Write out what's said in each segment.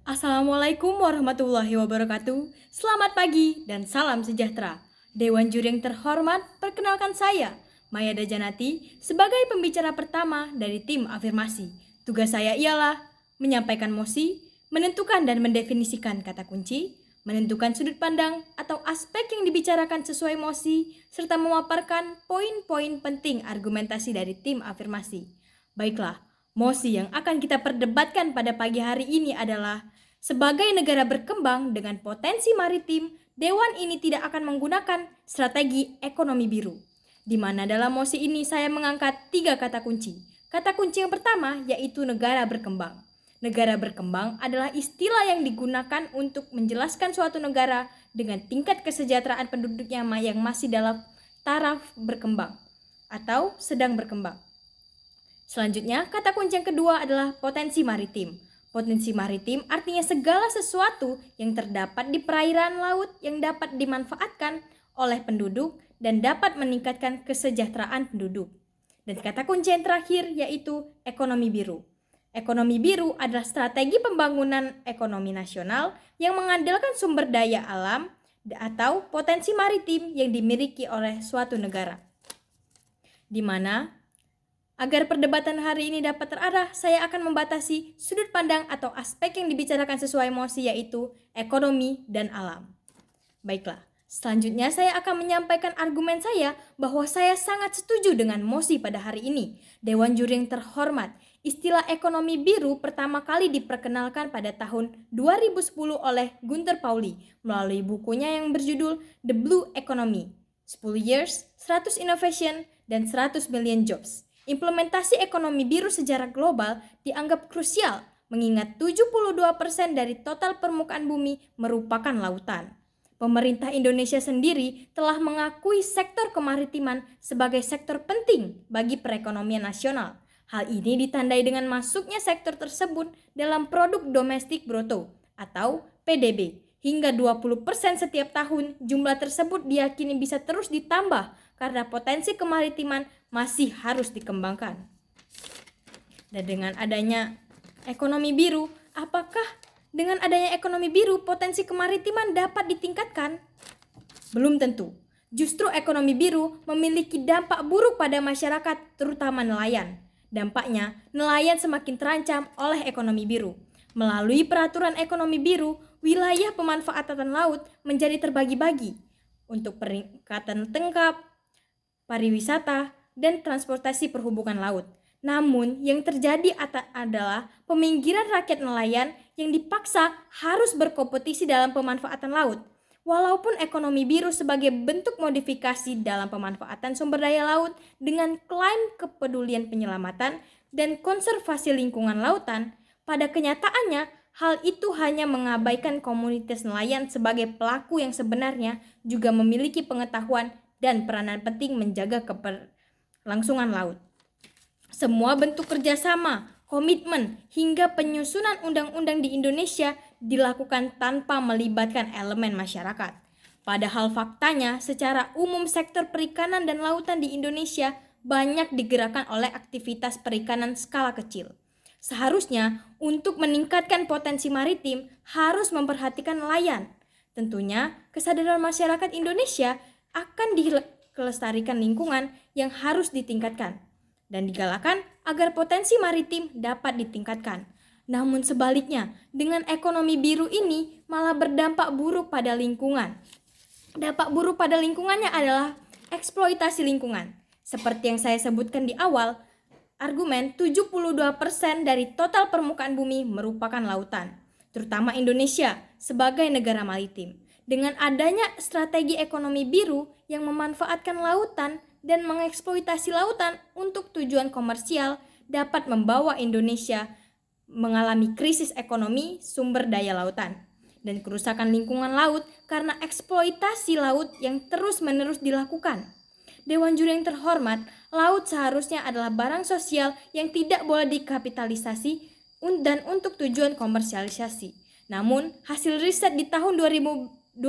Assalamualaikum warahmatullahi wabarakatuh. Selamat pagi dan salam sejahtera. Dewan Juri yang terhormat, perkenalkan saya, Maya Dajanati, sebagai pembicara pertama dari tim afirmasi. Tugas saya ialah menyampaikan mosi, menentukan dan mendefinisikan kata kunci, menentukan sudut pandang atau aspek yang dibicarakan sesuai mosi, serta memaparkan poin-poin penting argumentasi dari tim afirmasi. Baiklah, mosi yang akan kita perdebatkan pada pagi hari ini adalah sebagai negara berkembang dengan potensi maritim, Dewan ini tidak akan menggunakan strategi ekonomi biru. Di mana dalam mosi ini saya mengangkat 3 kata kunci. Kata kunci yang pertama yaitu negara berkembang. Negara berkembang adalah istilah yang digunakan untuk menjelaskan suatu negara dengan tingkat kesejahteraan penduduknya yang masih dalam taraf berkembang atau sedang berkembang. Selanjutnya, kata kunci yang kedua adalah potensi maritim. Potensi maritim artinya segala sesuatu yang terdapat di perairan laut yang dapat dimanfaatkan oleh penduduk dan dapat meningkatkan kesejahteraan penduduk. Dan kata kunci yang terakhir yaitu ekonomi biru. Ekonomi biru adalah strategi pembangunan ekonomi nasional yang mengandalkan sumber daya alam atau potensi maritim yang dimiliki oleh suatu negara. Di mana agar perdebatan hari ini dapat terarah, saya akan membatasi sudut pandang atau aspek yang dibicarakan sesuai emosi yaitu ekonomi dan alam. Baiklah, selanjutnya saya akan menyampaikan argumen saya bahwa saya sangat setuju dengan mosi pada hari ini. Dewan Juri yang terhormat, istilah ekonomi biru pertama kali diperkenalkan pada tahun 2010 oleh Gunther Pauli melalui bukunya yang berjudul The Blue Economy, 10 Years, 100 Innovation, dan 100 Million Jobs. Implementasi ekonomi biru secara global dianggap krusial mengingat 72% dari total permukaan bumi merupakan lautan. Pemerintah Indonesia sendiri telah mengakui sektor kemaritiman sebagai sektor penting bagi perekonomian nasional. Hal ini ditandai dengan masuknya sektor tersebut dalam produk domestik bruto atau PDB. Hingga 20% setiap tahun, jumlah tersebut diyakini bisa terus ditambah karena potensi kemaritiman masih harus dikembangkan. Dan dengan adanya ekonomi biru, apakah dengan adanya ekonomi biru potensi kemaritiman dapat ditingkatkan? Belum tentu. Justru ekonomi biru memiliki dampak buruk pada masyarakat, terutama nelayan. Dampaknya, nelayan semakin terancam oleh ekonomi biru. Melalui peraturan ekonomi biru, wilayah pemanfaatan laut menjadi terbagi-bagi untuk peringkatan tangkap, pariwisata, dan transportasi perhubungan laut. Namun, yang terjadi adalah peminggiran rakyat nelayan yang dipaksa harus berkompetisi dalam pemanfaatan laut. Walaupun ekonomi biru sebagai bentuk modifikasi dalam pemanfaatan sumber daya laut dengan klaim kepedulian penyelamatan dan konservasi lingkungan lautan, pada kenyataannya hal itu hanya mengabaikan komunitas nelayan sebagai pelaku yang sebenarnya juga memiliki pengetahuan dan peranan penting menjaga keberlangsungan laut. Semua bentuk kerjasama, komitmen, hingga penyusunan undang-undang di Indonesia dilakukan tanpa melibatkan elemen masyarakat. Padahal faktanya, secara umum sektor perikanan dan lautan di Indonesia banyak digerakkan oleh aktivitas perikanan skala kecil. Seharusnya untuk meningkatkan potensi maritim harus memperhatikan nelayan. Tentunya kesadaran masyarakat Indonesia akan dilestarikan lingkungan yang harus ditingkatkan dan digalakan agar potensi maritim dapat ditingkatkan. Namun sebaliknya, dengan ekonomi biru ini malah berdampak buruk pada lingkungan. Dampak buruk pada lingkungannya adalah eksploitasi lingkungan. Seperti yang saya sebutkan di awal, argumen 72% dari total permukaan bumi merupakan lautan, terutama Indonesia sebagai negara maritim. Dengan adanya strategi ekonomi biru yang memanfaatkan lautan dan mengeksploitasi lautan untuk tujuan komersial dapat membawa Indonesia mengalami krisis ekonomi sumber daya lautan dan kerusakan lingkungan laut karena eksploitasi laut yang terus-menerus dilakukan. Dewan Juri yang terhormat, laut seharusnya adalah barang sosial yang tidak boleh dikapitalisasi dan untuk tujuan komersialisasi. Namun, hasil riset di tahun 2015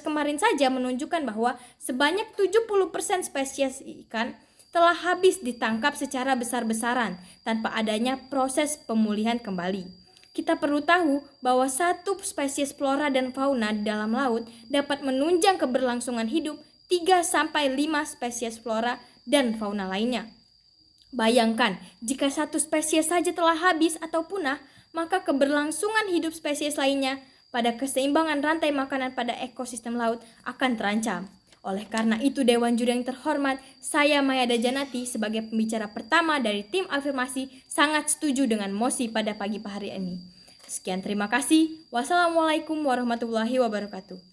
kemarin saja menunjukkan bahwa sebanyak 70% spesies ikan telah habis ditangkap secara besar-besaran tanpa adanya proses pemulihan kembali. Kita perlu tahu bahwa satu spesies flora dan fauna di dalam laut dapat menunjang keberlangsungan hidup 3-5 spesies flora dan fauna lainnya. Bayangkan, jika satu spesies saja telah habis atau punah, maka keberlangsungan hidup spesies lainnya pada keseimbangan rantai makanan pada ekosistem laut akan terancam. Oleh karena itu, Dewan Juri yang terhormat, saya Mayada Janati sebagai pembicara pertama dari tim afirmasi sangat setuju dengan mosi pada pagi hari ini. Sekian, terima kasih. Wassalamualaikum warahmatullahi wabarakatuh.